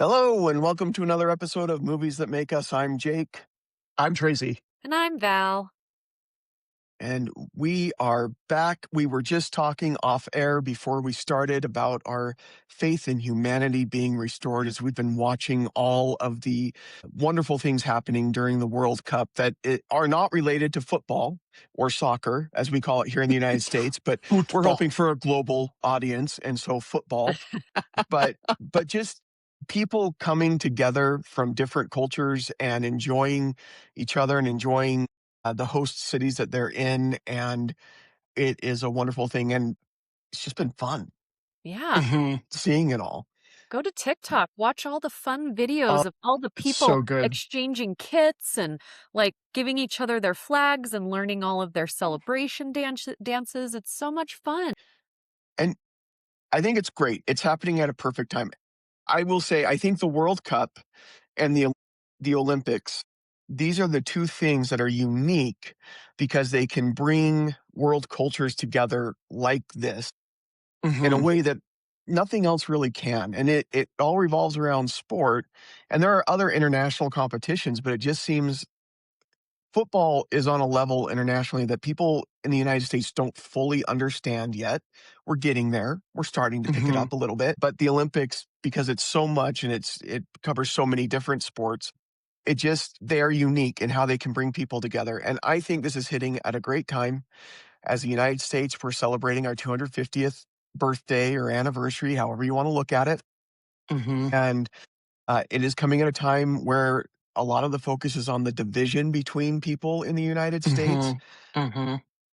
Hello, and welcome to another episode of Movies That Make Us. I'm Jake, I'm Tracy. And I'm Val. and we are back. We were just talking off air before we started about our faith in humanity being restored as we've been watching all of the wonderful things happening during the World Cup that are not related to football or soccer, as we call it here in the United States, but we're Football. hoping for a global audience, and so football. but just people coming together from different cultures and enjoying each other and enjoying the host cities that they're in, and it is a wonderful thing, and it's just been fun Yeah. seeing it all. Go to TikTok, watch all the fun videos of all the it's people so good. exchanging kits and like giving each other their flags and learning all of their celebration dances. It's so much fun. And I think it's great. It's happening at a perfect time. I will say, I think the World Cup and the Olympics, these are the two things that are unique because they can bring world cultures together like this in a way that nothing else really can. And it all revolves around sport. And there are other international competitions, but it just seems football is on a level internationally that people in the United States don't fully understand yet. We're getting there. We're starting to pick it up a little bit. But the Olympics, because it's so much and it covers so many different sports, they are unique in how they can bring people together. And I think this is hitting at a great time. As the United States, we're celebrating our 250th birthday or anniversary, however you want to look at it. And it is coming at a time where a lot of the focus is on the division between people in the United States.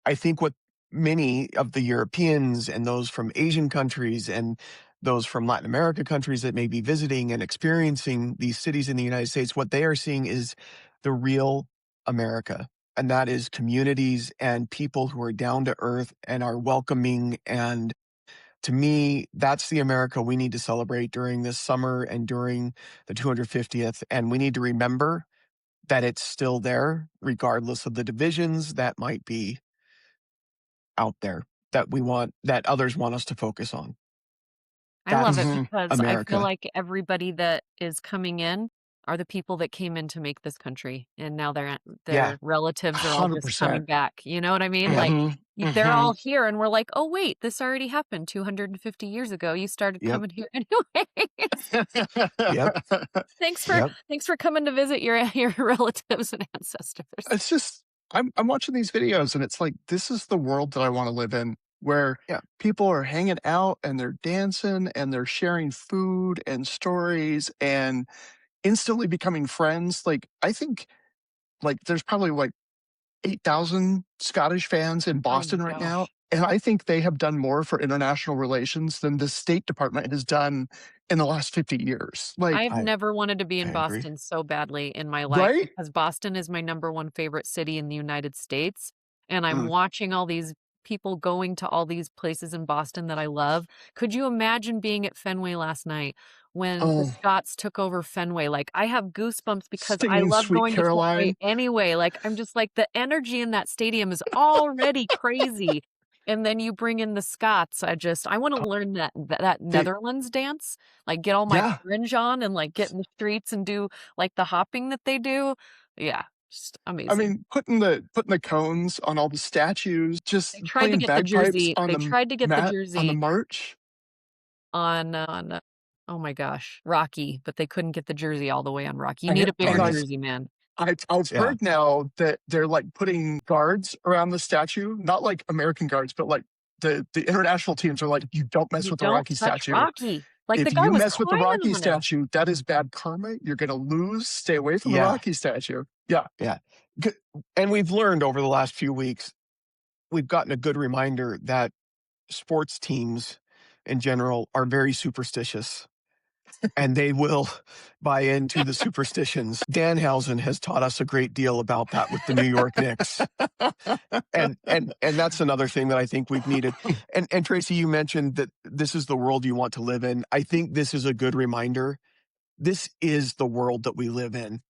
I think what many of the Europeans and those from Asian countries and those from Latin America countries that may be visiting and experiencing these cities in the United States, what they are seeing is the real America. And that is communities and people who are down to earth and are welcoming. And to me, that's the America we need to celebrate during this summer and during the 250th. And we need to remember that it's still there, regardless of the divisions that might be out there that others want us to focus on. I love That's it because I America. feel like everybody that is coming in are the people that came in to make this country. And now their Yeah. relatives are all just coming 100%. back. You know what I mean? Yeah. Like they're all here and we're like, oh wait, this already happened 250 years ago. You started Yep. coming here anyway. Yep. Thanks for Yep. coming to visit your relatives and ancestors. It's just I'm watching these videos and it's like this is the world that I want to live in, where Yeah. people are hanging out and they're dancing and they're sharing food and stories and instantly becoming friends. Like I think like there's probably like 8,000 Scottish fans in Boston right now. gosh. And I think they have done more for international relations than the State Department has done in the last 50 years. Like, I've I never wanted to be in agree. Boston so badly in my life right? because Boston is my number one favorite city in the United States. And I'm Mm. watching all these people going to all these places in Boston that I love. Could you imagine being at Fenway last night when the Oh, Scots took over Fenway? Like, I have goosebumps because I singing love Sweet going to Fenway Caroline. anyway. Like, I'm just like, the energy in that stadium is already crazy. And then you bring in the Scots. I want to learn that They- Netherlands dance, like get all my yeah. fringe on and like get in the streets and do like the hopping that they do. Yeah, just amazing. I mean, putting the cones on all the statues, just They tried to playing get the bagpipes jersey. on They the tried to get the mat on the jersey march. on oh my gosh, Rocky, but they couldn't get the jersey all the way on Rocky. You And, need a and bigger I've, jersey, man. I've Yeah. heard now that they're like putting guards around the statue, not like American guards, but like the international teams are like, you don't mess You with the don't Rocky touch statue. Rocky. Like the If guy you was mess with the climbing Rocky on him. statue, that is bad karma. You're going to lose. Stay away from the Yeah. Rocky statue. Yeah. Yeah. And we've learned over the last few weeks, we've gotten a good reminder that sports teams in general are very superstitious. And they will buy into the superstitions. Danhausen has taught us a great deal about that with the New York Knicks. And that's another thing that I think we've needed. And Tracy, you mentioned that this is the world you want to live in. I think this is a good reminder. This is the world that we live in.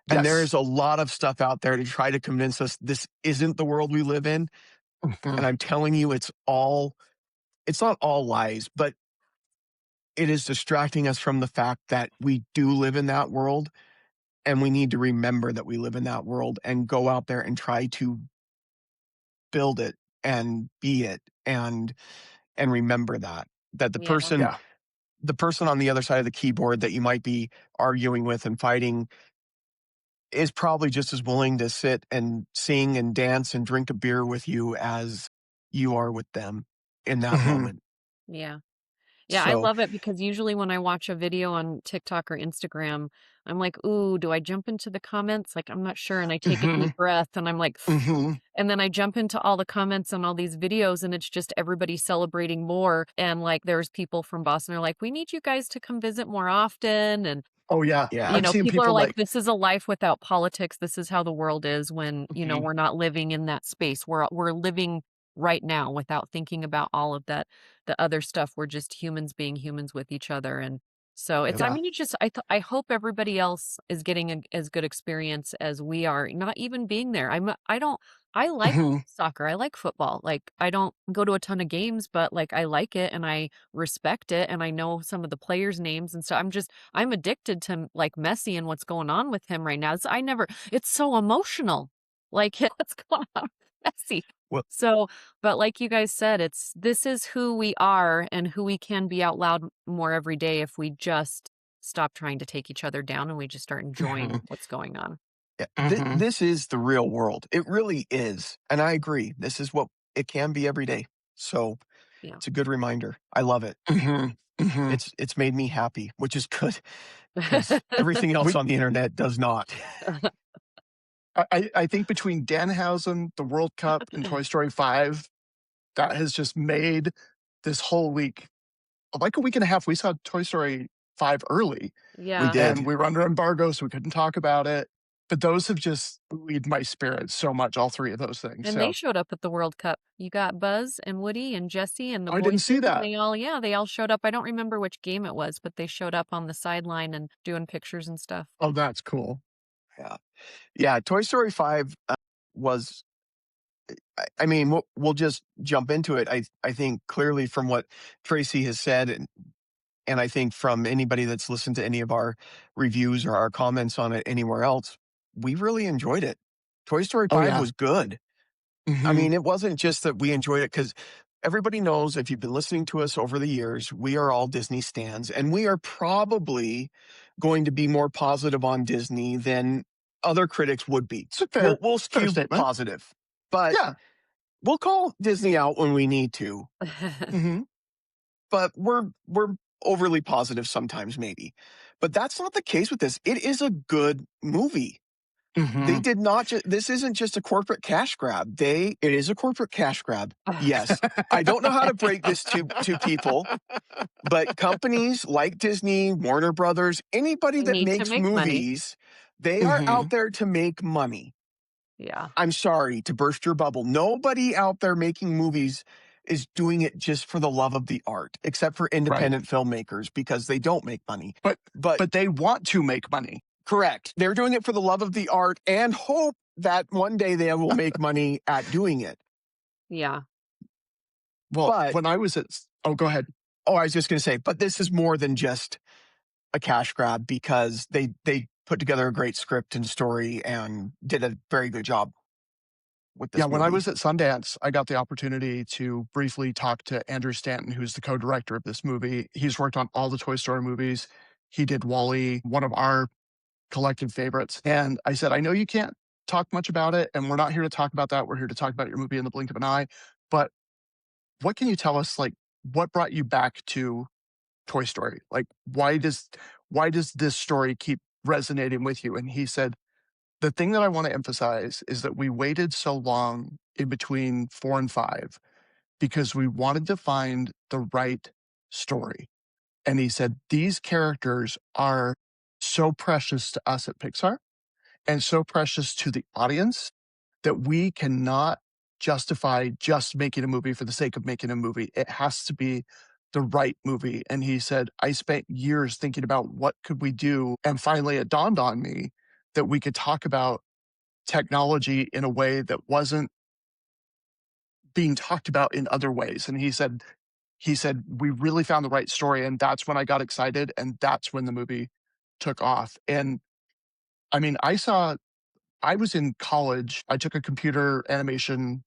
And there is a lot of stuff out there to try to convince us this isn't the world we live in. And I'm telling you, it's not all lies, but it is distracting us from the fact that we do live in that world, and we need to remember that we live in that world and go out there and try to build it and be it and remember that Yeah. Yeah. the person on the other side of the keyboard that you might be arguing with and fighting is probably just as willing to sit and sing and dance and drink a beer with you as you are with them in that Mhm. moment. Yeah. Yeah, I So, love it because usually when I watch a video on TikTok or Instagram, I'm like, "Ooh, do I jump into the comments?" Like, I'm not sure, and I take a deep Mhm. breath, and I'm like, Mhm. and then I jump into all the comments on all these videos, and it's just everybody celebrating more, and, like, there's people from Boston are like, "We need you guys to come visit more often," and Oh, yeah. yeah. I've seen people are people like, like "This is a life without politics. This is how the world is when, Mhm. we're not living in that space. We're living right now without thinking about all of that, the other stuff. We're just humans being humans with each other." And so it's, Yep. I yeah. mean, it's just, I hope everybody else is getting as good experience as we are, not even being there. I like Mhm. soccer. I like football. Like, I don't go to a ton of games, but like I like it and I respect it and I know some of the players' names and so I'm addicted to, like, Messi and what's going on with him right now. It's so emotional. Like, what's going on with Messi? Well, So, but like you guys said, this is who we are and who we can be out loud more every day if we just stop trying to take each other down and we just start enjoying Mhm. what's going on. yeah, Mhm. this is the real world. It really is. And I agree. This is what it can be every day. So Yeah. it's a good reminder. I love it. Mhm. Mhm. It's made me happy, which is good because everything else We on the internet does not. I think between Danhausen, the World Cup, and Toy Story 5, that has just made this whole week like a week and a half. We saw Toy Story 5 early, We Yeah. and did. we were under embargo, so we couldn't talk about it. But those have just buoyed my spirit so much, all 3 of those things. And they So showed up at the World Cup. You got Buzz and Woody and Jesse and the I didn't voices, see and that. they all showed up. I don't remember which game it was, but they showed up on the sideline and doing pictures and stuff. Oh, that's cool. Yeah. Yeah. Toy Story 5 was, I mean, we'll just jump into it. I think clearly from what Tracy has said, and I think from anybody that's listened to any of our reviews or our comments on it anywhere else, we really enjoyed it. Toy Story Oh, 5 yeah. was good. I Mhm. mean, it wasn't just that we enjoyed it because everybody knows if you've been listening to us over the years, we are all Disney stans, and we are probably going to be more positive on Disney than other critics would be. It's a We'll fair skew statement. positive, but Yeah. we'll call Disney out when we need to. Mhm. But we're overly positive sometimes, maybe. But that's not the case with this. It is a good movie. They Mhm. did not this isn't just a corporate cash grab. It is a corporate cash grab. Yes. I don't know how to break this to people, but companies like Disney, Warner Brothers, anybody They that need to makes make money. movies, they are out Mhm. there to make money. Yeah. I'm sorry to burst your bubble. Nobody out there making movies is doing it just for the love of the art, except for Right. independent filmmakers because they don't make money. But But but they want to make money. correct. They're doing it for the love of the art and hope that one day they will make money at doing it. Yeah. Well, But when I was at oh, go ahead. oh, I was just going to say, but this is more than just a cash grab because they put together a great script and story and did a very good job with Yeah, this when I movie. was at Sundance, I got the opportunity to briefly talk to Andrew Stanton, who's the co-director of this movie. He's worked on all the Toy Story movies. He did Wall-E, one of our collective favorites. And I said, I know you can't talk much about it, and we're not here to talk about that. We're here to talk about your movie in the blink of an eye. But what can you tell us, like, what brought you back to Toy Story? Like, why does this story keep resonating with you? And he said, the thing that I want to emphasize is that we waited so long in between 4 and 5 because we wanted to find the right story. And he said, these characters are so precious to us at Pixar and so precious to the audience that we cannot justify just making a movie for the sake of making a movie. It has to be the right movie. And he said, I spent years thinking about what could we do. And finally it dawned on me that we could talk about technology in a way that wasn't being talked about in other ways. And he said, he said, "We really found the right story," and that's when I got excited, and that's when the movie took off. And I mean, I was in college. I took a computer animation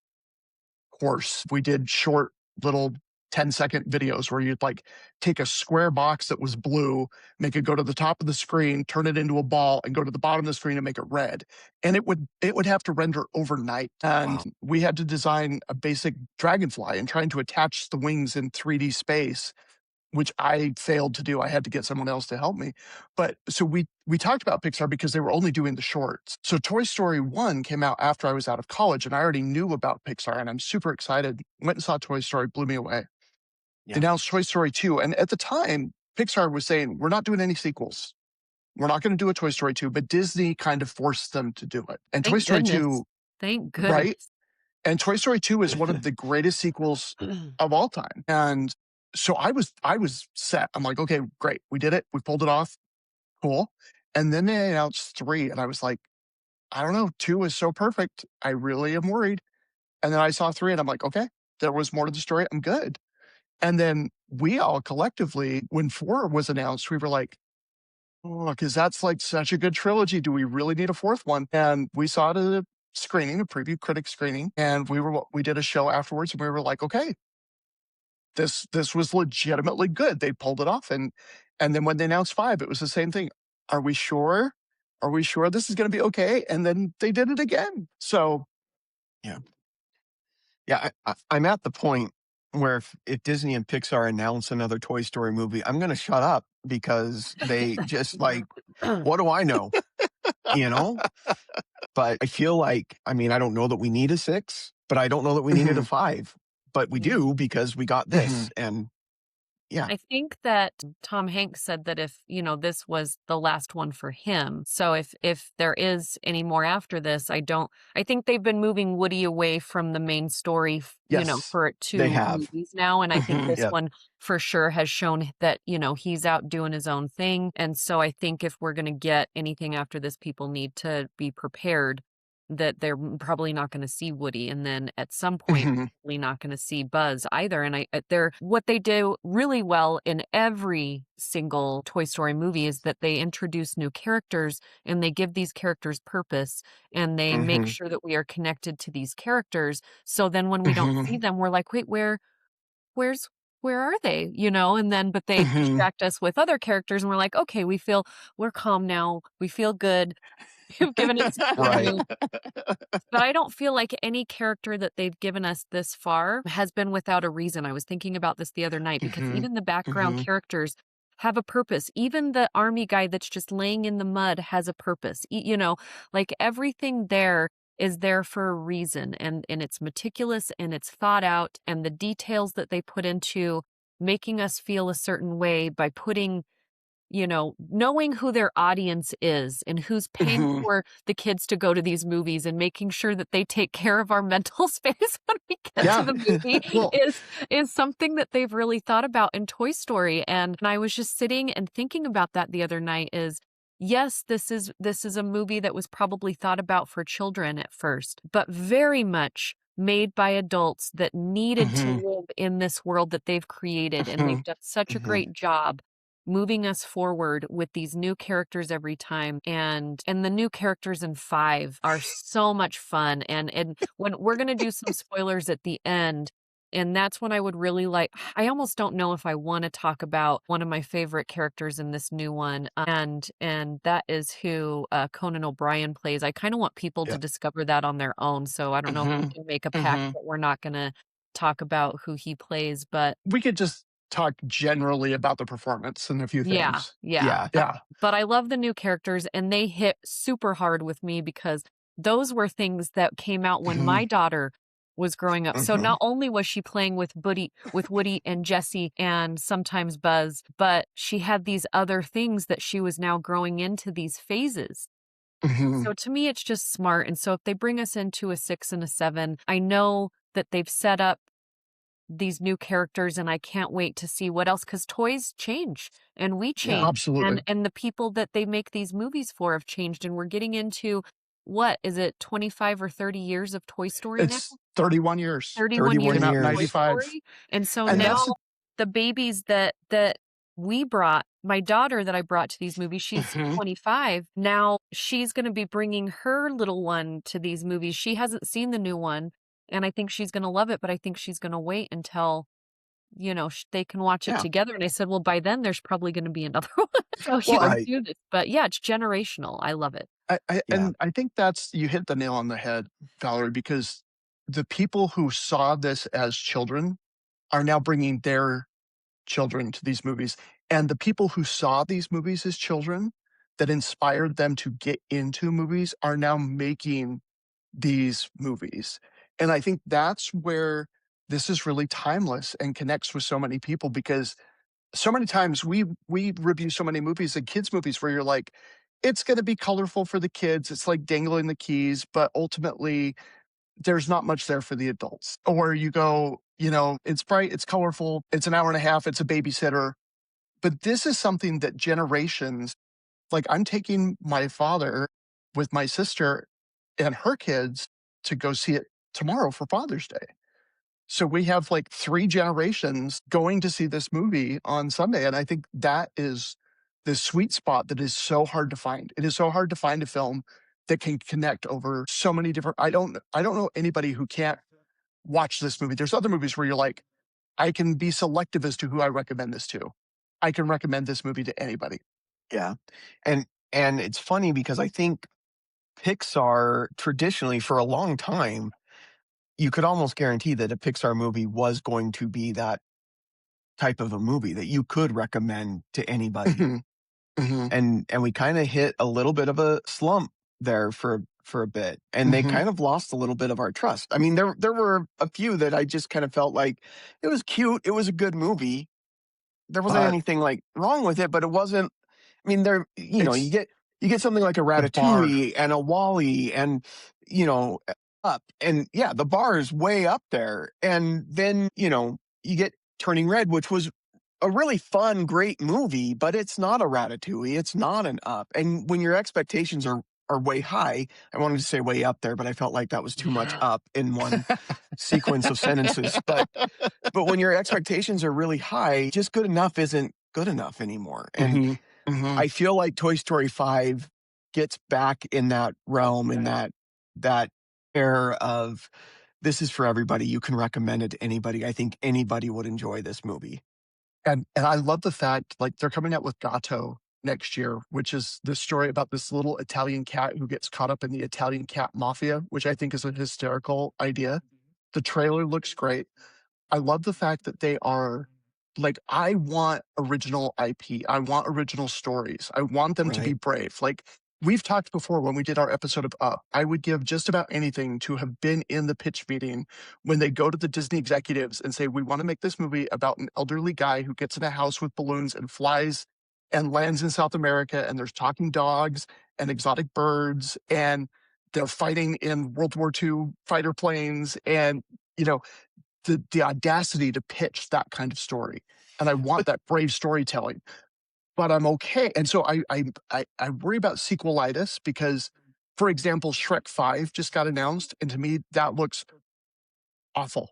course. We did short little 10-second videos where you'd like take a square box that was blue, make it go to the top of the screen, turn it into a ball, and go to the bottom of the screen and make it red. And it would have to render overnight. And Wow. we had to design a basic dragonfly and trying to attach the wings in 3D space, which I failed to do. I had to get someone else to help me. But so we talked about Pixar because they were only doing the shorts. So Toy Story 1 came out after I was out of college, and I already knew about Pixar, and I'm super excited. Went and saw Toy Story, blew me away. They Yeah. announced Toy Story 2, and at the time, Pixar was saying, "We're not doing any sequels. We're not gonna do a Toy Story 2," but Disney kind of forced them to do it. And Toy Thank Story goodness. 2, Thank right? goodness. And Toy Story 2 is one of the greatest sequels of all time. And so I was set. I'm like, "Okay, great. We did it. We pulled it off. Cool." And then they announced 3, and I was like, "I don't know. 2 is so perfect. I really am worried." And then I saw 3, and I'm like, "Okay, there was more to the story. I'm good." And then we all collectively, when 4 was announced, we were like, "Oh, because that's like such a good trilogy. Do we really need a 4th one?" And we saw it at a screening, a preview critic screening, and we did a show afterwards, and we were like, "Okay, this was legitimately good. They pulled it off." And then when they announced 5, it was the same thing. Are we sure? Are we sure this is gonna be okay? And then they did it again. So Yeah. Yeah, I'm at the point where if Disney and Pixar announce another Toy Story movie, I'm gonna shut up because they just like, what do I know? You know? But I feel like, I mean, I don't know that we need a 6, but I don't know that we needed a mhm, 5. But we Mm. do because we got this. mhm, And yeah. I think that Tom Hanks said that if, this was the last one for him. So if there is any more after this, I think they've been moving Woody away from the main story, yes, for They 2 have. movies now, and I think mhm, this Yep. one for sure has shown that, he's out doing his own thing. And so I think if we're going to get anything after this, people need to be prepared that they're probably not going to see Woody, and then at some point mhm, probably not going to see Buzz either. And they're what they do really well in every single Toy Story movie is that they introduce new characters and they give these characters purpose and they make mhm, sure that we are connected to these characters. So then when we don't see mhm, them, we're like, wait, where's where are they? And then but they mhm. distract us with other characters and we're like, okay, we're calm now. We feel good. You've given us something Right. new. But I don't feel like any character that they've given us this far has been without a reason. I was thinking about this the other night because Mhm, even the background mhm, characters have a purpose. Even the army guy that's just laying in the mud has a purpose. Like everything there is there for a reason and it's meticulous and it's thought out and the details that they put into making us feel a certain way by putting knowing who their audience is and who's paying mhm. for the kids to go to these movies and making sure that they take care of our mental space when we get to Yeah. the movie Well, is something that they've really thought about in Toy Story. And I was just sitting and thinking about that the other night is yes, this is a movie that was probably thought about for children at first, but very much made by adults that needed to mhm, live in this world that they've created and mhm, they've done such a Mhm. great job moving us forward with these new characters every time and the new characters in 5 are so much fun and when we're going to do some spoilers at the end and that's when I would really like I almost don't know if I want to talk about one of my favorite characters in this new one and that is who Conan O'Brien plays. I kind of want people to Yeah. discover that on their own, so I don't know if we mhm, can make a pact mhm. that we're not going to talk about who he plays, but We could just talk generally about the performance and a few yeah, things. yeah. Yeah. Yeah. But I love the new characters, and they hit super hard with me because those were things that came out when my Mhm, daughter was growing up. So mhm, not only was she playing with Woody and Jesse and sometimes Buzz, but she had these other things that she was now growing into these phases. mhm, So to me, it's just smart. And so if they bring us into a 6 and a 7, I know that they've set up these new characters and I can't wait to see what else cuz toys change and we Yeah. change absolutely. and the people that they make these movies for have changed and we're getting into what is it 25 or 30 years of Toy Story now? It's 31 years. 31 years Came 31 of out in Toy years. '95. Story. And so And Yeah. that's now the the babies that we brought, my daughter that I brought to these movies, she's 25. Now she's gonna be bringing her little one to these movies. She hasn't seen the new one, and I think she's gonna love it, but I think she's gonna wait until, they can watch it Yeah. together, and I said, "Well, by then, there's probably gonna be another one, so you Well, can Right. do this." But, yeah, it's generational. I love it. Yeah. and I think that's you hit the nail on the head, Valerie, because the people who saw this as children are now bringing their children to these movies, and the people who saw these movies as children that inspired them to get into movies are now making these movies, and I think that's where this is really timeless and connects with so many people because so many times we review so many movies and kids movies where you're like, it's going to be colorful for the kids. It's like dangling the keys, but ultimately there's not much there for the adults. Or you go, it's bright, it's colorful, it's an hour and a half, it's a babysitter. But this is something that generations, like I'm taking my father with my sister and her kids to go see it tomorrow for Father's Day. So we have like 3 generations going to see this movie on Sunday, and I think that is the sweet spot that is so hard to find. It is so hard to find a film that can connect over so many different I don't know anybody who can't watch this movie. There's other movies where you're like, I can be selective as to who I recommend this to. I can recommend this movie to anybody. Yeah. And it's funny because I think Pixar traditionally for a long time, you could almost guarantee that a Pixar movie was going to be that type of a movie that you could recommend to anybody. Mhm, mhm, And we kind of hit a little bit of a slump there for a bit, and they mhm. kind of lost a little bit of our trust. I mean, there were a few that I just kind of felt like it was cute, it was a good movie. There wasn't But anything like wrong with it, but it wasn't. I mean, it's you get something like a the bar. Ratatouille and a Wally and you know up, and yeah, the bar is way up there, and then you get Turning Red, which was a really fun, great movie, but it's not a Ratatouille, it's not an Up, and when your expectations are way high, I wanted to say way up there, but I felt like that was too much up in one sequence of sentences, but when your expectations are really high, just good enough isn't good enough anymore. And Mhm, mhm. I feel like Toy Story 5 gets back in that realm, in that air of this is for everybody. You can recommend it to anybody. I think anybody would enjoy this movie. And I love the fact, like, they're coming out with Gato next year, which is this story about this little Italian cat who gets caught up in the Italian cat mafia, which I think is a hysterical idea. The trailer looks great. I love the fact that they are like, I want original IP. I want original stories. I want them to be Right. brave. Like, we've talked before when we did our episode of Up. I would give just about anything to have been in the pitch meeting when they go to the Disney executives and say, we want to make this movie about an elderly guy who gets in a house with balloons and flies and lands in South America, and there's talking dogs and exotic birds, and they're fighting in World War II fighter planes. And, you know, the audacity to pitch that kind of story. And I want But that brave storytelling, but I'm okay. And so I worry about sequelitis because, for example, Shrek 5 just got announced, and to me, that looks awful.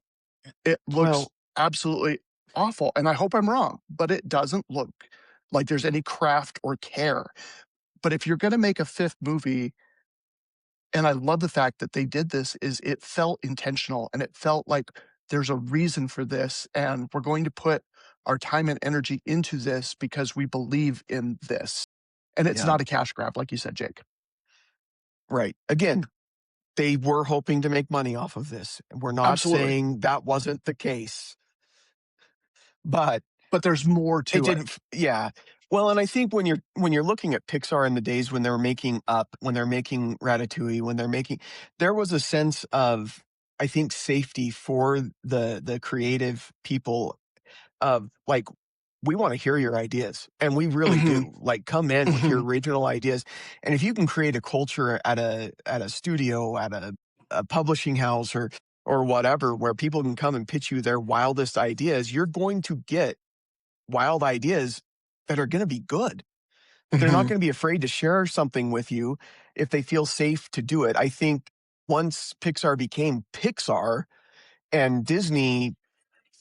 It looks well, absolutely awful, and I hope I'm wrong, but it doesn't look like there's any craft or care. But if you're gonna make a 5th movie, and I love the fact that they did this, is it felt intentional, and it felt like there's a reason for this, and we're going to put our time and energy into this because we believe in this. And it's yeah, not a cash grab, like you said, Jake. right. Again, they were hoping to make money off of this. We're not Absolutely. saying that wasn't the case, but But there's more it to it. didn't. Yeah. Well, and I think when you're looking at Pixar in the days when they were making Up, when they're making Ratatouille, there was a sense of, I think, safety for the creative people of like, we want to hear your ideas, and we really Mhm, do. Like, come in with your mhm, original ideas, and if you can create a culture at a studio, at a publishing house, or whatever, where people can come and pitch you their wildest ideas, you're going to get wild ideas that are going to be good. They're not mhm. going to be afraid to share something with you if they feel safe to do it. I think once Pixar became Pixar and Disney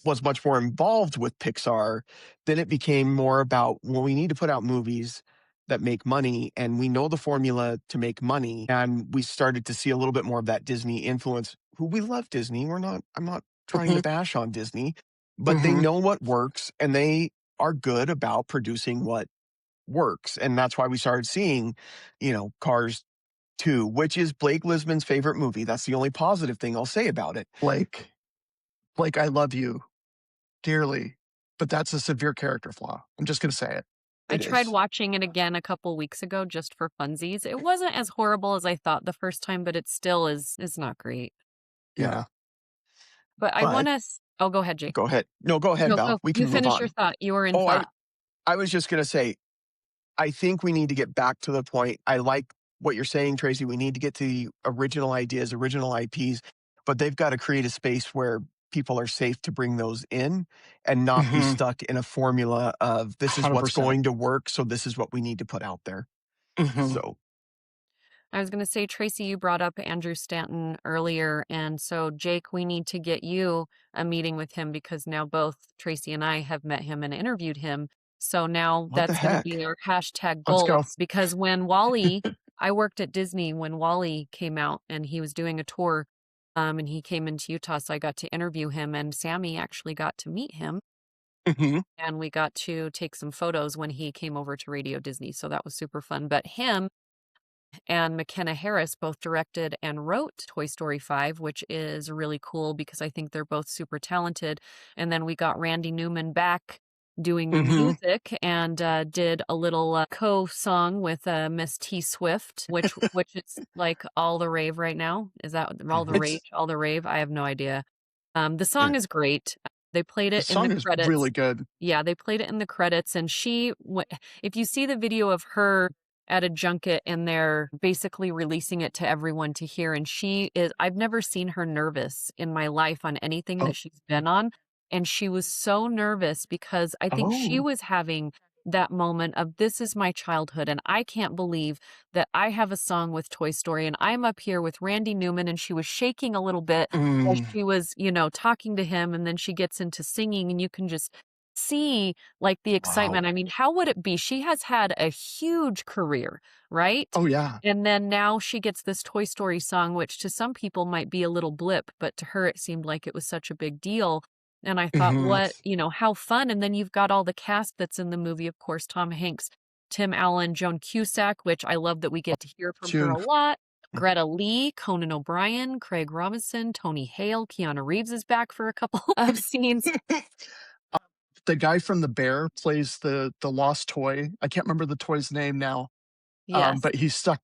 was much more involved with Pixar, then it became more about, well, we need to put out movies that make money, and we know the formula to make money. And we started to see a little bit more of that Disney influence, who we love Disney. I'm not trying to Mhm, bash on Disney, but they mhm. know what works and they are good about producing what works. And that's why we started seeing, Cars 2, which is Blake Lisman's favorite movie. That's the only positive thing I'll say about it. Blake, Blake, I love you dearly, but that's a severe character flaw. I'm just gonna say it. I It tried is. watching it again a couple weeks ago just for funsies. It wasn't as horrible as I thought the first time, but it still is not great. Yeah. Yeah. But I But wanna oh, go ahead, Jake. go ahead. No, go ahead, No, Val. go. We You can move finish your on. thought. You were in Oh, I, thought. I was just going to say, I think we need to get back to the point. I like what you're saying, Tracy. We need to get to the original ideas, original IPs, but they've got to create a space where people are safe to bring those in and not be Mhm. stuck in a formula of this is what's 100%. going to work. So this is what we need to put out there. Mhm. So, I was gonna say, Tracy, you brought up Andrew Stanton earlier, and so, Jake, we need to get you a meeting with him because now both Tracy and I have met him and interviewed him. So now what the that's gonna be heck? our hashtag Let's go. goals because I worked at Disney when Wally came out and he was doing a tour, and he came into Utah, so I got to interview him, and Sammy actually got to meet him, Mhm, and we got to take some photos when he came over to Radio Disney, so that was super fun. But him and McKenna Harris both directed and wrote Toy Story 5, which is really cool because I think they're both super talented. And then we got Randy Newman back doing the mhm. music and did a little co-song with Miss T Swift, which is like all the rave right now. Is that all the Mhm. rage, all the rave? I have no idea. The Yeah. song is great. They played The it in the song is credits. really good. Yeah, they played it in the credits, and if you see the video of her at a junket and they're basically releasing it to everyone to hear, and I've never seen her nervous in my life on anything Oh, that she's been on, and she was so nervous because I think she oh. was having that moment of, "This is my childhood, and I can't believe that I have a song with Toy Story, and I'm up here with Randy Newman," and she was shaking a little bit as Mm. she was, talking to him, and then she gets into singing, and you can just see, like, the Wow. excitement. I mean, how would it be? She has had a huge career, right? Oh, yeah. And then now she gets this Toy Story song, which to some people might be a little blip, but to her, it seemed like it was such a big deal. And I thought, Mhm. how fun. And then you've got all the cast that's in the movie, of course, Tom Hanks, Tim Allen, Joan Cusack, which I love that we get to hear from her June. a lot. Greta Lee, Conan O'Brien, Craig Robinson, Tony Hale, Keanu Reeves is back for a couple of scenes. The guy from The Bear plays the lost toy. I can't remember the toy's name now, Yes. but he's stuck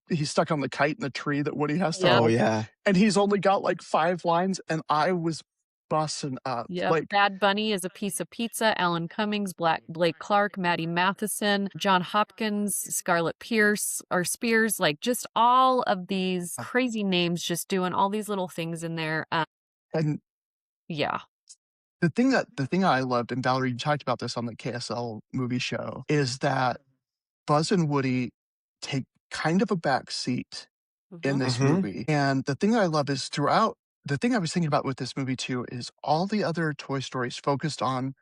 on the kite in the tree that Woody has to Yep. Oh, help, yeah. and he's only got, like, 5 lines, and I was busting up, Yep. like, Bad Bunny is a piece of pizza. Alan Cummings, Blake Clark, Maddie Matheson, John Hopkins, Scarlett Pierce or Spears, like just all of these crazy names just doing all these little things in there. and Yeah. the thing I loved, and Valerie, you talked about this on the KSL movie show, is that Buzz and Woody take kind of a back seat in Mhm. this Hmm. movie. And the thing that I love is throughout the thing I was thinking about with this movie too is all the other Toy Stories focused on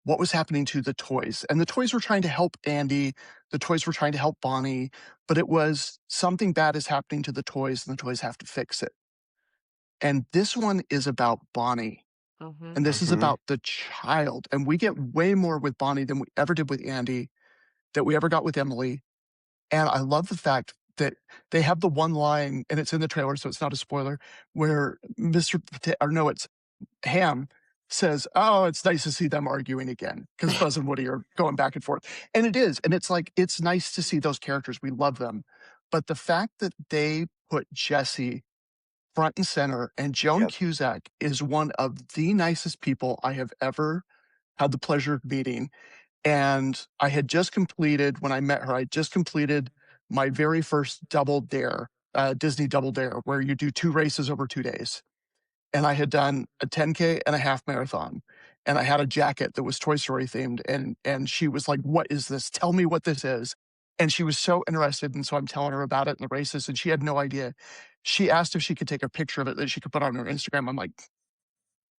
what was happening to the toys. And the toys were trying to help Andy, the toys were trying to help Bonnie, but it was something bad is happening to the toys and the toys have to fix it. And this one is about Bonnie. Mhm. And this is Hmm. about the child. And we get way more with Bonnie than we ever did with Andy, that we ever got with Emily. And I love the fact that they have the one line, and it's in the trailer, so it's not a spoiler, where it's Ham says, "Oh, it's nice to see them arguing again," because Buzz and Woody are going back and forth. And it is, and it's like, it's nice to see those characters, we love them. But the fact that they put Jesse front and center, and Joan Yep. Cusack is one of the nicest people I have ever had the pleasure of meeting. And I had just completed when I met her, I just completed my very first Double Dare, Disney Double Dare, where you do 2 races over 2 days. And I had done a 10K and a half marathon, and I had a jacket that was Toy Story themed, and she was like, "What is this? Tell me what this is." And she was so interested, and so I'm telling her about it in the races, and she had no idea. She asked if she could take a picture of it that she could put on her Instagram. I'm like,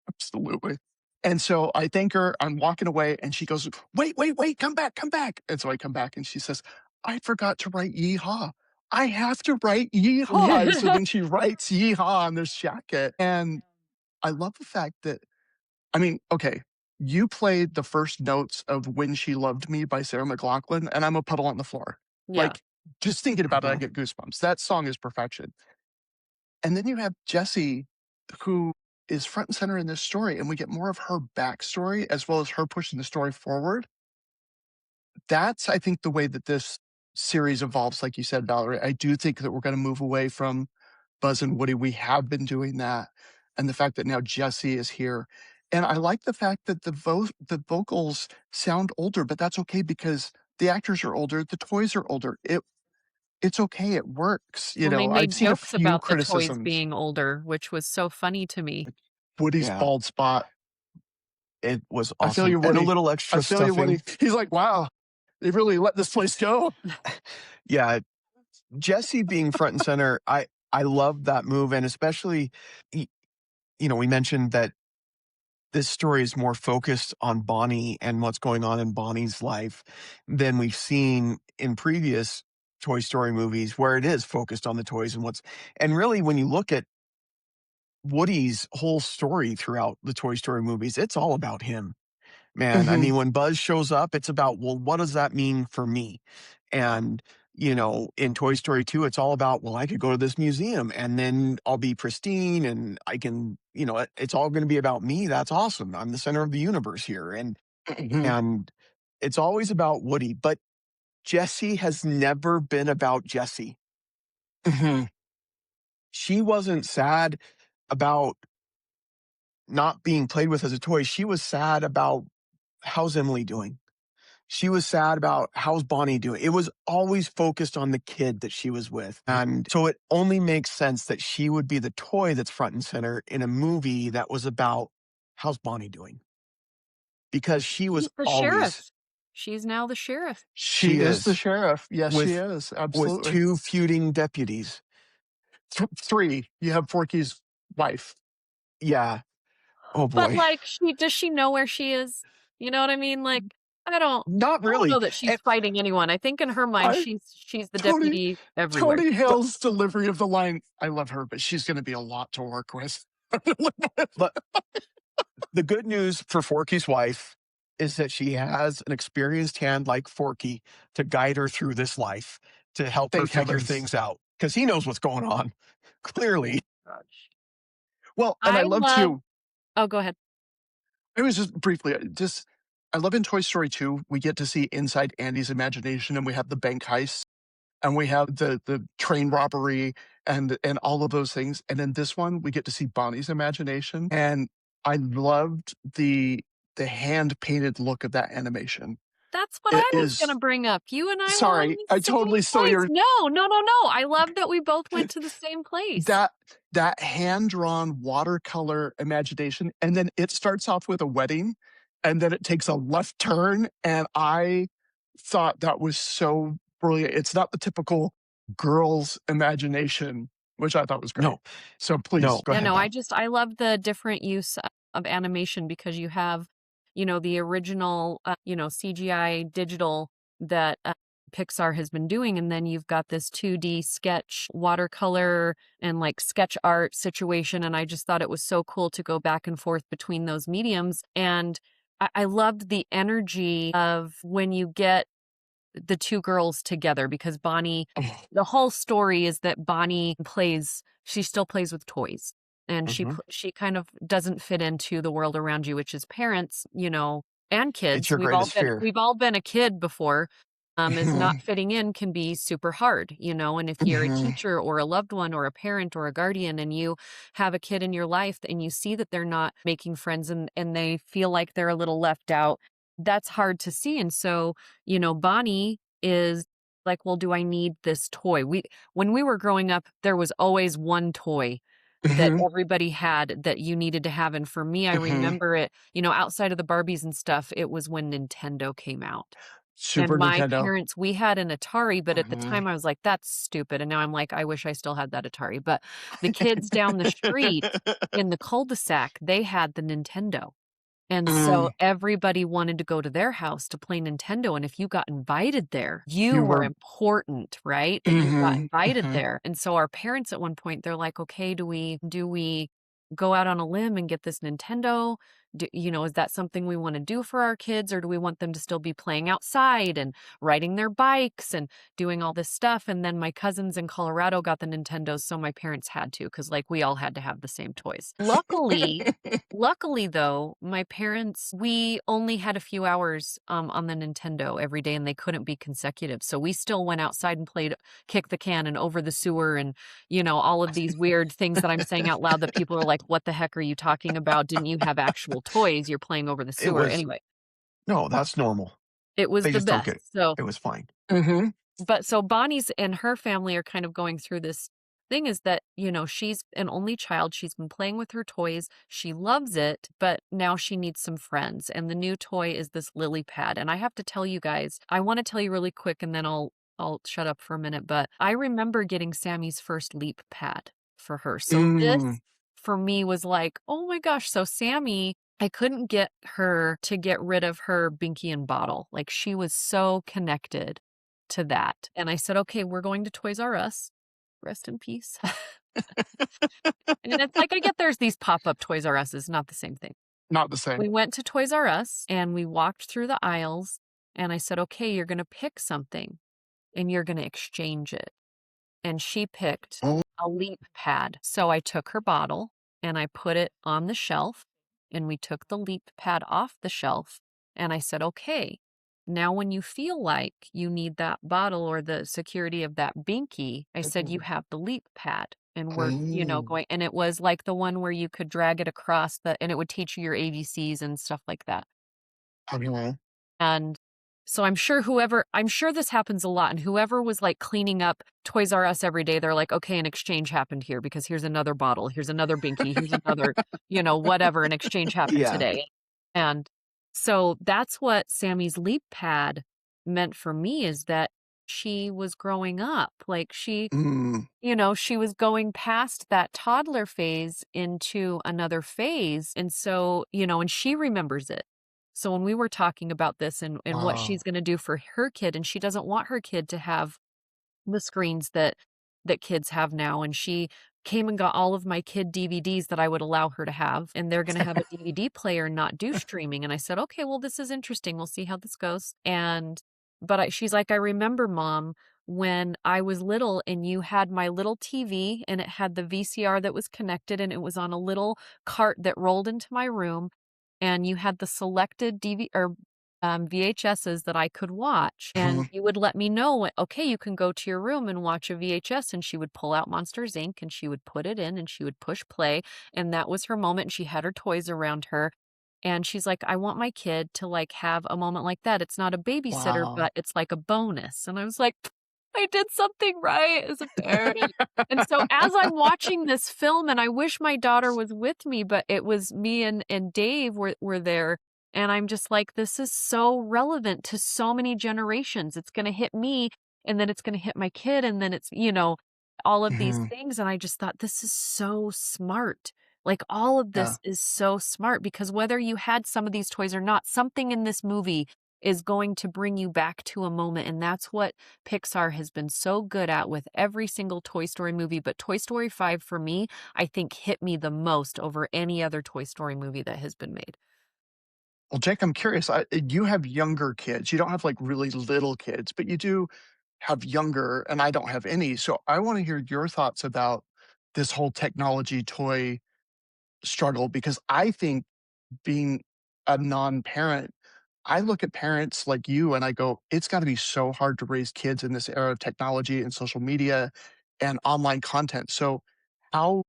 "Absolutely." And so I thank her. I'm walking away, and she goes, "Wait, wait, wait! Come back, come back!" And so I come back, and she says, "I forgot to write yeehaw. I have to write yeehaw." And so then she writes yeehaw on this jacket, and I love the fact that I mean, okay, you played the first notes of "When She Loved Me" by Sarah McLachlan, and I'm a puddle on the floor. Yeah. Like, just thinking about it, I Mhm. get goosebumps. That song is perfection. And then you have Jessie, who is front and center in this story, and we get more of her backstory as well as her pushing the story forward. That's, I think, the way that this series evolves, like you said, Valerie. I do think that we're going to move away from Buzz and Woody. We have been doing that. And the fact that now Jessie is here. And I like the fact that the vocals sound older, but that's okay because the actors are older, the toys are older. It's okay. It works. Well, they I've made seen a jokes few about the toys criticisms. being older, which was so funny to me. Woody's Yeah, bald spot. it was I feel awesome, you, and a Woody. little I extra feel you, Woody. stuffing. He's like, wow, they really let this place go. Yeah, Jesse being front and center, I love that move, and especially, y we mentioned that this story is more focused on Bonnie and what's going on in Bonnie's life than we've seen in previous Toy Story movies, where it is focused on the toys and really, when you look at Woody's whole story throughout the Toy Story movies, it's all about him. Man, I Hmm. mean, when Buzz shows up, it's about, well, what does that mean for me? And, in Toy Story 2, it's all about, well, I could go to this museum and then I'll be pristine and I can, it's all going to be about me. That's awesome. I'm the center of the universe here. Hmm. And it's always about Woody, but Jessie has never been about Jessie. Hmm. She wasn't sad about not being played with as a toy. She was sad about how's Emily doing? She was sad about how's Bonnie doing. It was always focused on the kid that she was with. And so it only makes sense that she would be the toy that's front and center in a movie that was about how's Bonnie doing? Because she was She's the always, sheriff. She's now the sheriff. She she is the is sheriff. Yes, she with is. with Absolutely. two feuding deputies. Three. You have Forky's wife. Yeah. Oh But, boy. like, does she know where she is? You know what I mean? Like, I don't Not I don't really. know that she's And fighting anyone. I think in her mind, I she's the Tony deputy everywhere. Tony but Hale's delivery of the line. I love her, but she's going to be a lot to work with. but the good news for Forky's wife is that she has an experienced hand like Forky to guide her through this life, to help her Thank figure heavens. things out because he knows what's going on. Clearly. Gosh. Well, and I I love love too. Oh, go ahead. I was just briefly, just I love in Toy Story 2, we get to see inside Andy's imagination, and we have the bank heist, and we have the train robbery, and all of those things. And in this one, we get to see Bonnie's imagination, and I loved the hand painted look of that animation. That's what It I was gonna is bring up. You and I were in sorry, the I same totally stole place. your No, no, no, no. I love that we both went to the same place. that that hand drawn watercolor imagination, and then it starts off with a wedding, and then it takes a left turn, and I thought that was so brilliant. It's not the typical girl's imagination, which I thought was great. No, So no, please go Yeah, ahead, no, Val. I love the different use of animation because you have, the original, CGI digital that Pixar has been doing, and then you've got this 2D sketch, watercolor, and like sketch art situation. And I just thought it was so cool to go back and forth between those mediums. And I loved the energy of when you get the two girls together because oh, the whole story is that she still plays with toys and Mhm. she kind of doesn't fit into the world around you, which is parents, and It's kids. your greatest fear. We've all been a kid before. Is not mhm, fitting in can be super hard, and if you're a mhm, teacher or a loved one or a parent or a guardian and you have a kid in your life and you see that they're not making friends and they feel like they're a little left out, that's hard to see. And so, Bonnie is like, well, do I need this toy? When we were growing up, there was always one toy that mhm, everybody had that you needed to have. And for me, I mhm. remember it, outside of the Barbies and stuff, it was when Nintendo came out. And Super my Nintendo. parents, we had an Atari, but at the Mhm. time I was like, "That's stupid," and now I'm like, "I wish I still had that Atari," but the kids down the street in the cul-de-sac, they had the Nintendo. And so Mm, everybody wanted to go to their house to play Nintendo, and if you got invited there, you you were were important, right? That you got mhm, invited mhm. there. And so our parents at one point, they're like, "Okay, do we go out on a limb and get this Nintendo? Is that something we wanna do for our kids, or do we want them to still be playing outside and riding their bikes and doing all this stuff?" And then my cousins in Colorado got the Nintendos, so my parents had to, because like, we all had to have the same toys. Luckily, though, my parents, we only had a few hours, on the Nintendo every day, and they couldn't be consecutive, so we still went outside and played kick the can and over the sewer and, all of these weird things that I'm saying out loud that people are like, "What the heck are you talking about? Didn't you have actual toys? You're playing over the It sewer." was Anyway, no, that's normal. it was They the just don't best. get it. So It was fine. Mhm. but so Bonnie's and her family are kind of going through this thing is that, she's an only child. She's been playing with her toys. She loves it, but now she needs some friends. And the new toy is this lily pad. And I have to tell you guys, I want to tell you really quick and then I'll shut up for a minute, but I remember getting Sammy's first leap pad for her. So Mm. this for me was like, "Oh my gosh." So Sammy, I couldn't get her to get rid of her Binky and bottle. Like she was so connected to that. And I said, "Okay, we're going to Toys R Us." Rest in peace. And it's like, I get there's these pop-up Toys R Us's, not the same thing. Not the same. We went to Toys R Us, and we walked through the aisles, and I said, "Okay, you're gonna pick something, and you're gonna exchange it." And she picked Oh, a leap pad. So I took her bottle, and I put it on the shelf, and we took the leap pad off the shelf, and I said, "Okay, now when you feel like you need that bottle or the security of that binky," I said, "you have the leap pad." And we're, mm. going, and it was like the one where you could drag it across and it would teach you your ABCs and stuff like that. Okay. And so I'm sure this happens a lot, and whoever was, like, cleaning up Toys R Us every day, they're like, "Okay, an exchange happened here because here's another bottle, here's another binky, here's another, whatever, an exchange happened Yeah. today." And so that's what Sammy's leap pad meant for me is that she was growing up, like, Mm. she was going past that toddler phase into another phase. And so, and she remembers it. So when we were talking about this and what she's Wow. going to do for her kid, and she doesn't want her kid to have the screens that kids have now. And she came and got all of my kid DVDs that I would allow her to have, and they're going to have a DVD player and not do streaming. And I said, "Okay, well, this is interesting. We'll see how this goes." She's like, "I remember, Mom, when I was little and you had my little TV and it had the VCR that was connected and it was on a little cart that rolled into my room, and you had the selected VHSs that I could watch, and Mhm. you would let me know when, 'Okay, you can go to your room and watch a VHS,'" and she would pull out Monsters, Inc., and she would put it in, and she would push play, and that was her moment, and she had her toys around her, and she's like, "I want my kid to, like, have a moment like that. It's not a babysitter, Wow. but it's like a bonus." And I was like, I did something right as a parent. And so as I'm watching this film, and I wish my daughter was with me, but it was me and Dave were there, and I'm just like, this is so relevant to so many generations. It's gonna hit me, and then it's gonna hit my kid, and then it's, all of these Mhm. things, and I just thought, this is so smart. Like, all of Yeah. this is so smart because whether you had some of these toys or not, something in this movie is going to bring you back to a moment, and that's what Pixar has been so good at with every single Toy Story movie. But Toy Story 5 for me, I think hit me the most over any other Toy Story movie that has been made. Well, Jake, I'm curious. You have younger kids. You don't have like really little kids, but you do have younger, and I don't have any. So I want to hear your thoughts about this whole technology toy struggle because I think being a non-parent, I look at parents like you and I go, it's got to be so hard to raise kids in this era of technology and social media and online content. So how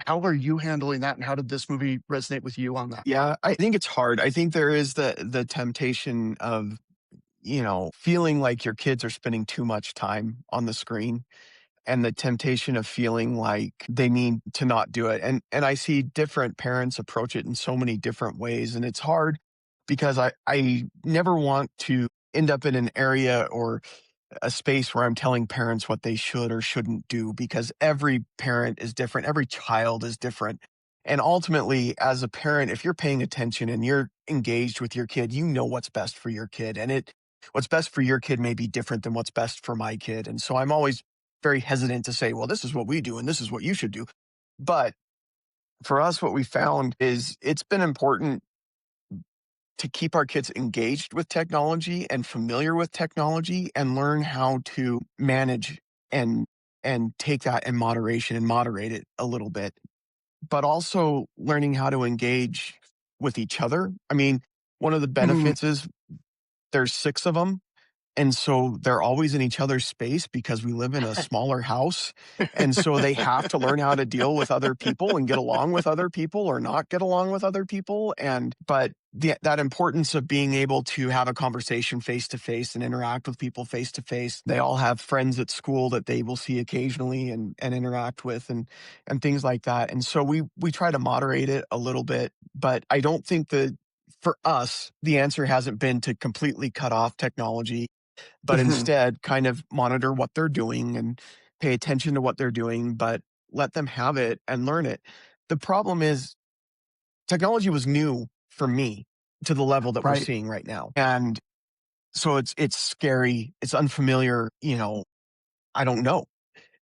how are you handling that and how did this movie resonate with you on that? Yeah, I think it's hard. I think there is the temptation of, feeling like your kids are spending too much time on the screen and the temptation of feeling like they need to not do it. And I see different parents approach it in so many different ways. And it's hard because I never want to end up in an area or a space where I'm telling parents what they should or shouldn't do because every parent is different. Every child is different. And ultimately, as a parent, if you're paying attention and you're engaged with your kid, you know what's best for your kid. And what's best for your kid may be different than what's best for my kid. And so I'm always very hesitant to say, well, this is what we do and this is what you should do. But for us, what we found is it's been important to keep our kids engaged with technology and familiar with technology and learn how to manage and take that in moderation and moderate it a little bit, but also learning how to engage with each other. I mean, one of the Mhm. benefits is there's 6 of them, and so they're always in each other's space because we live in a smaller house. And so they have to learn how to deal with other people and get along with other people or not get along with other people. But that importance of being able to have a conversation face to face and interact with people face to face. They all have friends at school that they will see occasionally and interact with and things like that. And so we try to moderate it a little bit, but I don't think that for us, the answer hasn't been to completely cut off technology, but Mhm. instead kind of monitor what they're doing and pay attention to what they're doing, but let them have it and learn it. The problem is technology was new for me to the level that we're Right. seeing right now. And so it's scary, it's unfamiliar, I don't know.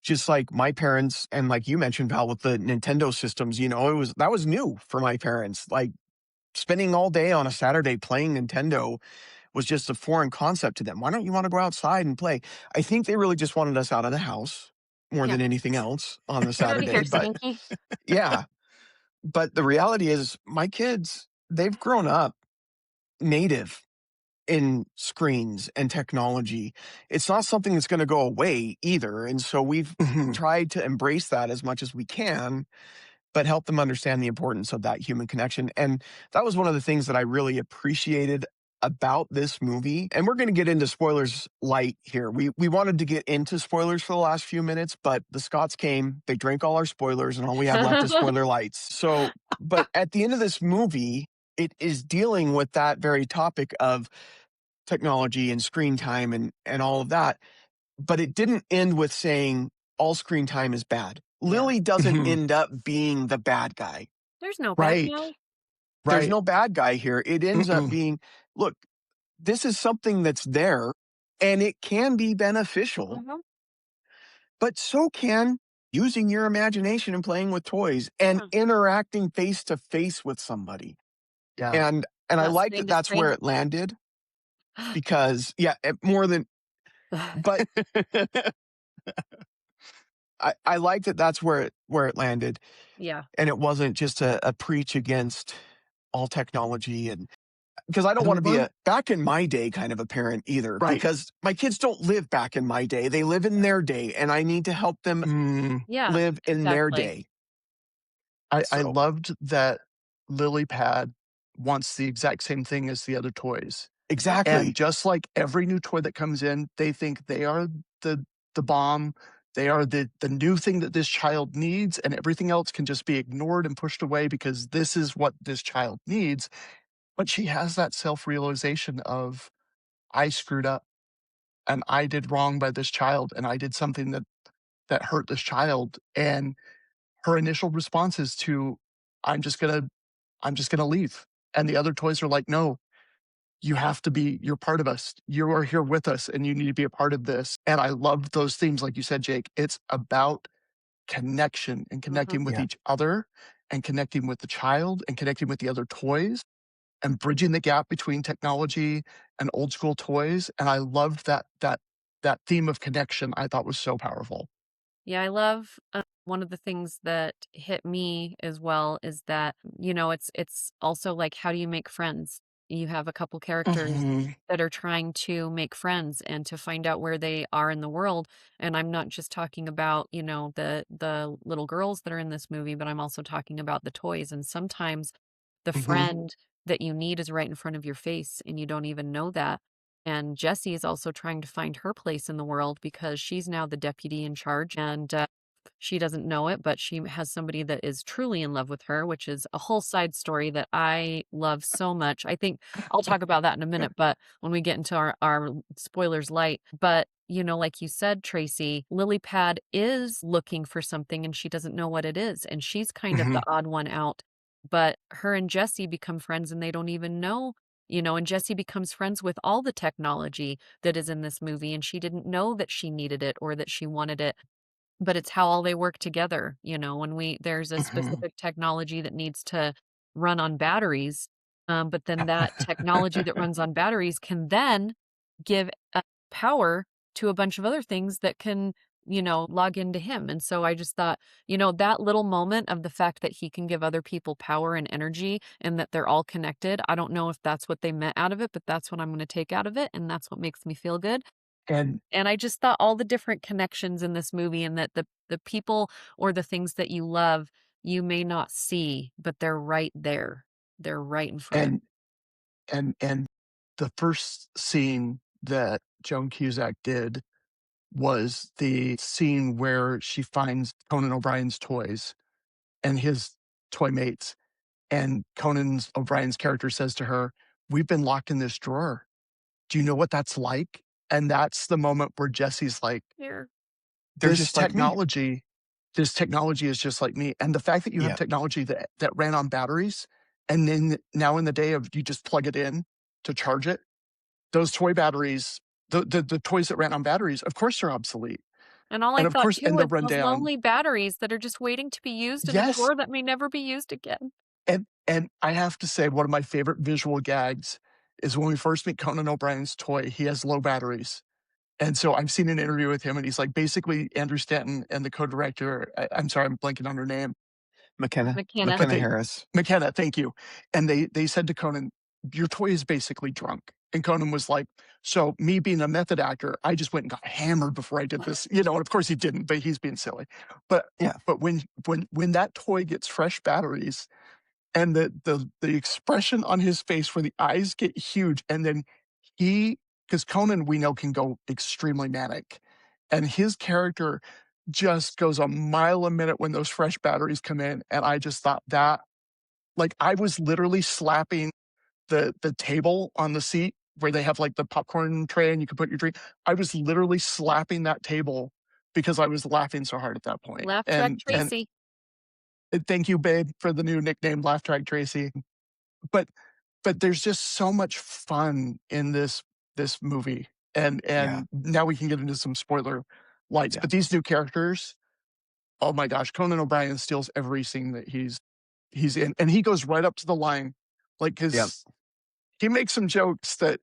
Just like my parents and like you mentioned, Val, with the Nintendo systems, that was new for my parents. Like spending all day on a Saturday playing Nintendo was just a foreign concept to them. Why don't you want to go outside and play? I think they really just wanted us out of the house more Yeah. than anything else on the Get out of Saturday. here, But Stinky. yeah, but the reality is my kids, they've grown up native in screens and technology. It's not something that's going to go away either. And so we've Mhm. tried to embrace that as much as we can, but help them understand the importance of that human connection. And that was one of the things that I really appreciated about this movie. And we're going to get into spoilers light here. We wanted to get into spoilers for the last few minutes, but the Scots came, they drank all our spoilers, and all we have left is spoiler lights. So, but at the end of this movie, it is dealing with that very topic of technology and screen time and all of that. But it didn't end with saying all screen time is bad. Yeah. Lily doesn't Mhm. end up being the bad guy. There's no bad Right. guy. There's Right. no bad guy here. It ends up Mm-mm. being, look, this is something that's there and it can be beneficial, Mhm. but so can using your imagination and playing with toys and Yeah. interacting face to face with somebody. Yeah. And I Not like sitting that to that's where screen. it landed because yeah, more than but I like that that's where it landed. Yeah. And it wasn't just a preach against all technology and because I don't And want to be learn a back in my day kind of a parent either, right. because my kids don't live back in my day. They live in their day, and I need to help them Mm. Yeah, live in their exactly. day. I So loved that Lily Pad wants the exact same thing as the other toys. Yep. And exactly. just like every new toy that comes in, they think they are the bomb. They are the new thing that this child needs, and everything else can just be ignored and pushed away because this is what this child needs. But she has that self-realization of, "I screwed up, and I did wrong by this child, and I did something that hurt this child." And her initial response is to, I'm just gonna leave." And the other toys are like, "No, you have to be, you're part of us. You are here with us and you need to be a part of this." And I love those themes. Like you said, Jake, it's about connection and Mhm. connecting with Yeah. each other and connecting with the child and connecting with the other toys and bridging the gap between technology and old school toys. And I loved that theme of connection. I thought was so powerful. Yeah, I love, one of the things that hit me as well is that, it's also like, how do you make friends? You have a couple characters Mhm. that are trying to make friends and to find out where they are in the world, and I'm not just talking about, the little girls that are in this movie, but I'm also talking about the toys, and sometimes the Mhm. friend that you need is right in front of your face, and you don't even know that. And Jessie is also trying to find her place in the world because she's now the deputy in charge, and she doesn't know it, but she has somebody that is truly in love with her, which is a whole side story that I love so much. I think I'll talk about that in a minute, but when we get into our spoilers light. But like you said, Tracy, Lily Pad is looking for something and she doesn't know what it is. And she's kind of Mhm. the odd one out. But her and Jesse become friends and they don't even know, and Jesse becomes friends with all the technology that is in this movie. And she didn't know that she needed it or that she wanted it. But it's how all they work together, when there's a Mhm. specific technology that needs to run on batteries, but then that technology that runs on batteries can then give, power to a bunch of other things that can, log into him, and so I just thought, that little moment of the fact that he can give other people power and energy and that they're all connected, I don't know if that's what they meant out of it, but that's what I'm gonna take out of it, and that's what makes me feel good. And And I just thought all the different connections in this movie and that the people or the things that you love, you may not see, but they're right there. They're right in front of and and the first scene that Joan Cusack did was the scene where she finds Conan O'Brien's toys and his toy mates, and O'Brien's character says to her, "We've been locked in this drawer. Do you know what that's like?" And that's the moment where Jesse's like, here. They're "This just like me. technology this technology is just like me." And the fact that you have Yeah. technology that ran on batteries, and then now in the day of you just plug it in to charge it, those toy batteries, the toys that ran on batteries, of course, they're obsolete. And all I And of thought course too and they're was run those down. lonely batteries that are just waiting to be used in a Yes, drawer that may never be used again. and I have to say one of my favorite visual gags is when we first meet Conan O'Brien's toy, he has low batteries. And so I've seen an interview with him, and he's like, basically, Andrew Stanton and the co-director, I'm sorry, I'm blanking on her name, McKenna. McKenna. but McKenna they Harris. McKenna, thank you. And they said to Conan, "Your toy is basically drunk." And Conan was like, "So me being a method actor, I just went and got hammered before I did this." And of course he didn't, but he's being silly. But Yeah. but when that toy gets fresh batteries and the expression on his face where the eyes get huge, and then because Conan we know can go extremely manic, and his character just goes a mile a minute when those fresh batteries come in, and I just thought that, like, I was literally slapping the table on the seat where they have, like, the popcorn tray and you can put your drink. I was literally slapping that table because I was laughing so hard at that point. Laugh track And Tracy. thank you, babe, for the new nickname, Laugh Track Tracy. But there's just so much fun in this movie, Yeah. and now we can get into some spoiler lights. Yeah. But these new characters, oh my gosh, Conan O'Brien steals every scene that he's in, and he goes right up to the line, like, Yeah. 'cause he makes some jokes that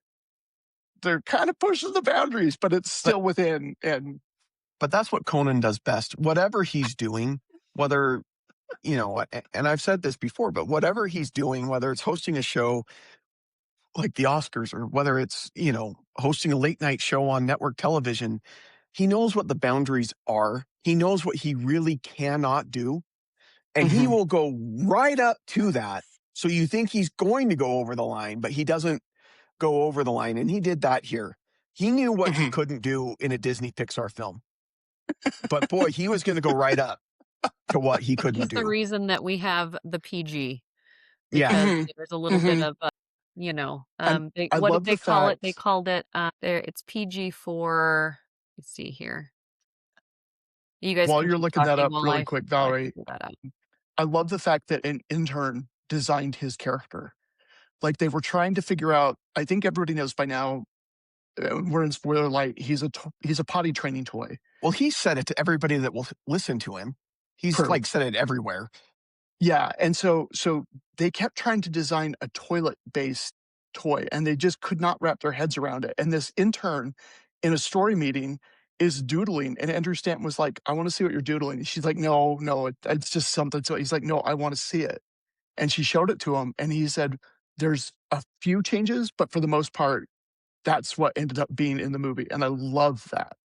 they're kind of pushing the boundaries, but it's But still within. And but that's what Conan does best. Whatever he's doing, whether and I've said this before, but whatever he's doing, whether it's hosting a show like the Oscars or whether it's, hosting a late night show on network television, he knows what the boundaries are. He knows what he really cannot do. And he Mhm, will go right up to that. So you think he's going to go over the line, but he doesn't go over the line. And he did that here. He knew what he mhm. couldn't do in a Disney Pixar film. But boy, he was going to go right up to what he couldn't He's the do. reason that we have the PG Yeah. because Mhm, there's a little bit mhm. of, And I what love did the they call it? They fact called it, it's PG for let's see here. You guys while can you're keep looking that talking up while really I quick, while I Valerie, figure that out. I love the fact that an intern designed his character. Like, they were trying to figure out, I think everybody knows by now, we're in spoiler light, he's a potty training toy. Well, he said it to everybody that will listen to him. He's True. like said it everywhere. Yeah, and so they kept trying to design a toilet-based toy, and they just could not wrap their heads around it, and this intern in a story meeting is doodling, and Andrew Stanton was like, "I wanna see what you're doodling." She's like, "No, no, it's just something," so he's like, "No, I wanna see it." And she showed it to him, and he said, "There's a few changes, but for the most part, that's what ended up being in the movie," and I love that.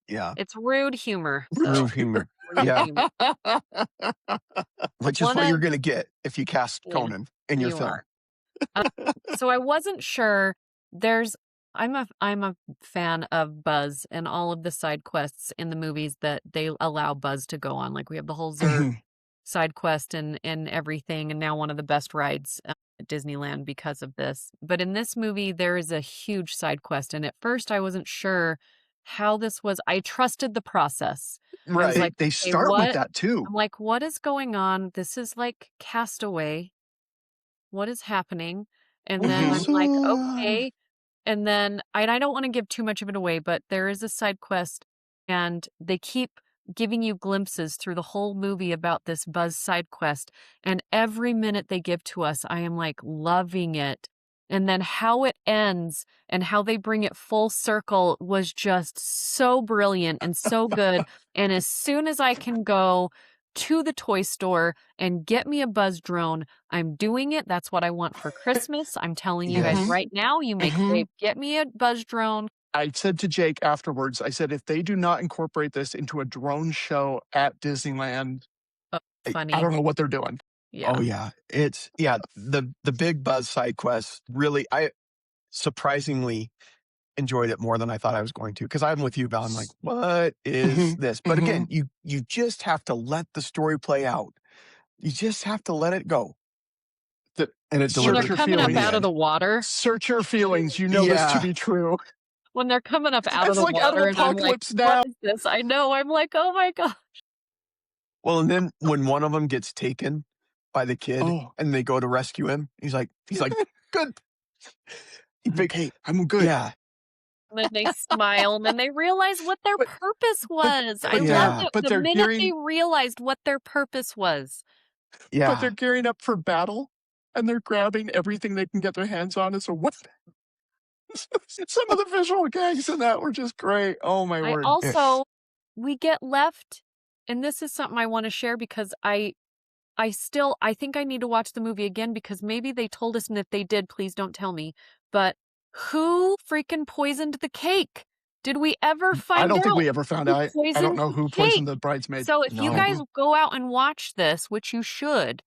Yeah. It's rude humor, Rude though. humor. Rude Yeah. humor. Which is what Wanna you're going to get if you cast Yeah, Conan in your you film. are. Um, so I wasn't sure. There's I'm a fan of Buzz and all of the side quests in the movies that they allow Buzz to go on. Like we have the whole Zurg Mhm, side quest and everything, and now one of the best rides at Disneyland because of this. But in this movie, there is a huge side quest, and at first I wasn't sure how this was. I trusted the process. I was Right. like, They "Okay, start with what?" that too. I'm like, "What is going on? This is like Castaway. What is happening?" And then Mhm. I'm like, So, "Okay." And then I don't wanna give too much of it away, but there is a side quest, and they keep giving you glimpses through the whole movie about this Buzz side quest, and every minute they give to us, I am, like, loving it. And then how it ends and how they bring it full circle was just so brilliant and so good, and as soon as I can go to the toy store and get me a Buzz drone, I'm doing it. That's what I want for Christmas. I'm telling you guys Mhm. yes. right now, you may Mhm. crave, get me a Buzz drone. I said to Jake afterwards, I said, if they do not incorporate this into a drone show at Disneyland, Oh, I funny. don't know what they're doing. Oh, Yeah. yeah. It's yeah, the Big Buzz side quest really I surprisingly enjoyed it more than I thought I was going to, because 'cause I'm with you, Val, I'm like, "What is Mhm. this?" But again, Mhm. you just have to let the story play out. You just have to let it go, The and it When they're search delivers your coming up in the out feelings. of end. the water, Search your feelings. You know this to Yeah. be true. when they're coming up out of It's the like out of water and I'm like, Apocalypse "What Now. is this?" I know, I'm like, "Oh my god." Well, and then when one of them gets taken by the kid Oh, and they go to rescue him, he's like, "Good." He I'm pick okay. I'm good. Yeah, And then they smile, and then they realize what their But purpose but was. I but they're loved yeah, it but the they're minute they gearing realized what their purpose was. but they're yeah. gearing up for battle, and they're grabbing everything they can get their hands on as a weapon. Some of the visual gags in that were just great. Oh my I word. Eh, also we get left, and this is something I wanna share because I think I need to watch the movie again because maybe they told us, and if they did, please don't tell me, but who freaking poisoned the cake? Did we ever I find don't think out we ever found who out. I don't poisoned know the who cake? poisoned the bridesmaid. So if you no. guys Mm-mm. go out and watch this, which you should,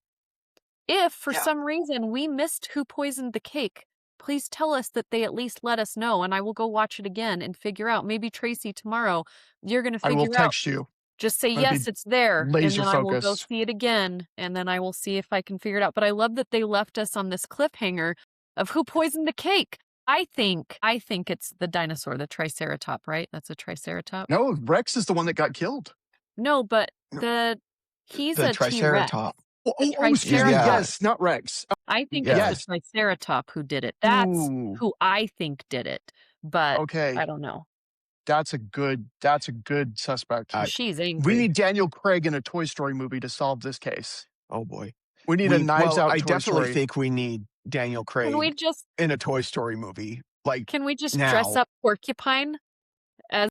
if for Yeah. some reason we missed who poisoned the cake, please tell us that they at least let us know, and I will go watch it again and figure out. Maybe Tracy tomorrow, you're gonna I will figure out. text you. Just say, I'm gonna be "Yes, it's there," and laser then I will go focused. see it again, and then I will see if I can figure it out, but I love that they left us on this cliffhanger of who poisoned the cake. I think it's the dinosaur, the triceratop, right? That's a triceratop? No, Rex is the one that got killed. No, but No, he's the a T-Rex. Triceratops. The Excuse me. Yeah, triceratops. Yes, not Rex. I think it's the yes. Yes. triceratop who did it. That's Ooh. who I think did it, but I Okay. don't know. That's a good suspect. I She's We angry. need Daniel Craig in a Toy Story movie to solve this case. Oh, boy. We need a Knives Out I Toy definitely Story. think we need Daniel Can we Craig just in a Toy Story movie, like, can we just dress now. up Porcupine as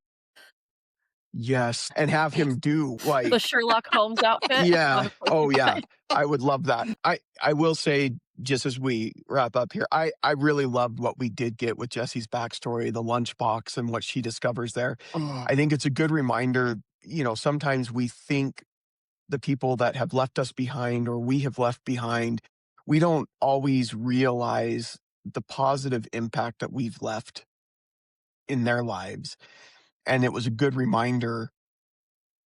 Yes, and have him do, the like Sherlock Holmes outfit on yeah. a Oh, yeah. porcupine? I would love that. I will say, just as we wrap up here, I really loved what we did get with Jessie's backstory, the lunchbox and what she discovers there. Oh, I think it's a good reminder, sometimes we think the people that have left us behind or we have left behind, we don't always realize the positive impact that we've left in their lives. And it was a good reminder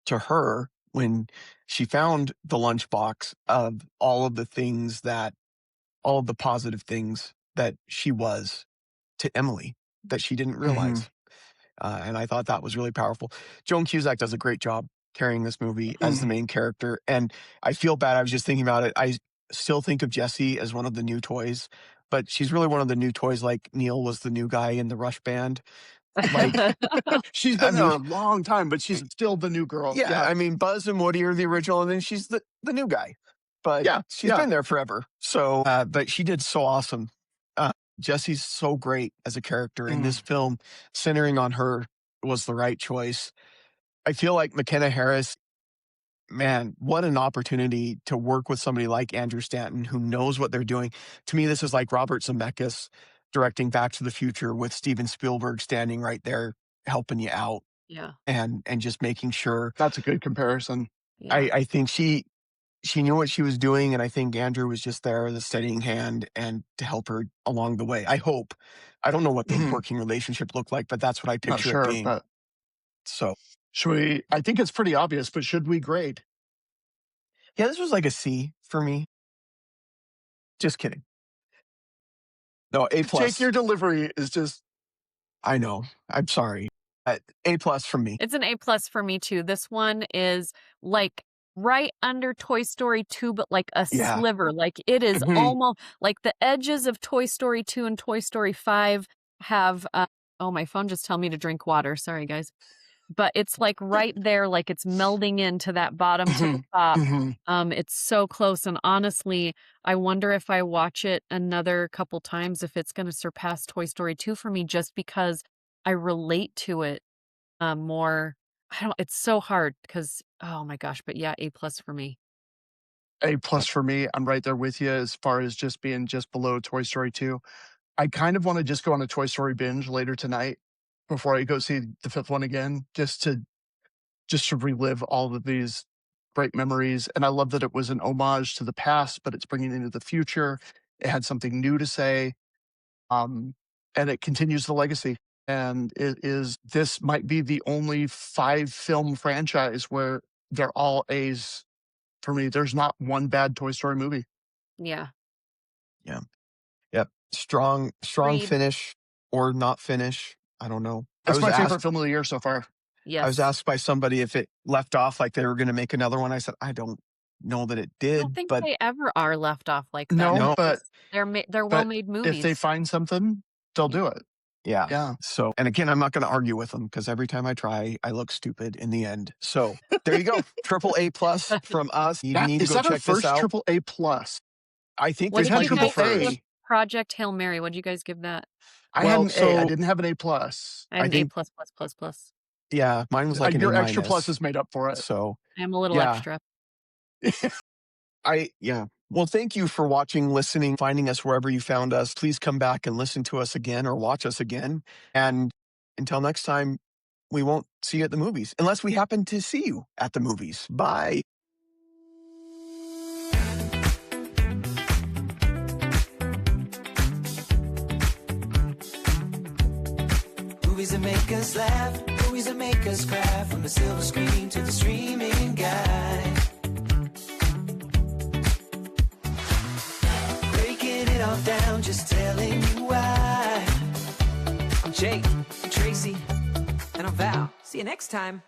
to her when she found the lunchbox of all of the positive things that she was to Emily that she didn't mhm, realize. And I thought that was really powerful. Joan Cusack does a great job carrying this movie as the mhm. main character. And I feel bad. I was just thinking about it. I still think of Jessie as one of the new toys, but she's really one of the new toys, like Neil was the new guy in the Rush band. Like, She's I been there mean, a long time, but she's still the new girl. yeah, Yeah. I mean, Buzz and Woody are the original, and then she's the new guy. But Yeah. she's Yeah. been there forever. So, but she did so awesome. Jesse's so great as a character, and Mm. this film centering on her was the right choice. I feel like McKenna Harris, man, what an opportunity to work with somebody like Andrew Stanton who knows what they're doing. To me, this is like Robert Zemeckis directing Back to the Future with Steven Spielberg standing right there helping you out Yeah, and just making sure. That's a good comparison. yeah. I think she knew what she was doing, and I think Andrew was just there as a steadying hand and to help her along the way. I hope. I don't know what the Mhm. working relationship looked like, but that's what I Not picture it sure, being. but So, should we? I think it's pretty obvious, but should we grade? yeah, this was like a C for me. Just kidding. No, A Jake, plus. your delivery is just I know. I'm sorry. A plus from me. It's an A plus for me too. This one is like right under Toy Story 2, but like a Yeah. sliver. Like it is Mhm. almost like the edges of Toy Story 2 and Toy Story 5 have. Oh, my phone just tell me to drink water. Sorry, guys. But it's like right there, like it's melding into that bottom to the top. It's so close. And honestly, I wonder if I watch it another couple times, if it's going to surpass Toy Story 2 for me, just because I relate to it more. It's so hard because, oh my gosh, but yeah, A plus for me. A plus for me. I'm right there with you as far as just being just below Toy Story 2. I kind of want to just go on a Toy Story binge later tonight before I go see the fifth one again, just to relive all of these great memories. And I love that it was an homage to the past, but it's bringing into the future. It had something new to say, and it continues the legacy. And this might be the only 5-film franchise where they're all A's for me. There's not one bad Toy Story movie. Yeah. Yeah. Yep. Strong Agreed. finish or not finish. I don't know. That's I my was favorite asked, film of the year so far. Yes. I was asked by somebody if it left off like they were going to make another one. I said, I don't know that it I did, don't think but they ever are left off like that. No, No. but They're well-made movies. if they find something, they'll do it. yeah. Yeah. So, and again, I'm not going to argue with them because every time I try, I look stupid in the end. So there you go. Triple A plus from us. You need to Is go that our check this first out. triple A plus? I think What this We've did had might you be the guys triple give A. first. Project Hail Mary? What did you guys give that? I Well, had an A. I so- didn't have an A plus. I have I an think- A plus plus plus plus. Yeah, mine was like an Your A extra minus. pluses made up for it. So I am a little Yeah. extra. Well, thank you for watching, listening, finding us wherever you found us. Please come back and listen to us again or watch us again. And until next time, we won't see you at the movies unless we happen to see you at the movies. Bye. Movies that make us laugh, movies that make us cry, from the silver screen to the streaming guide. Breaking it all down, just telling you why. I'm Jake, I'm Tracy, and I'm Val. See you next time.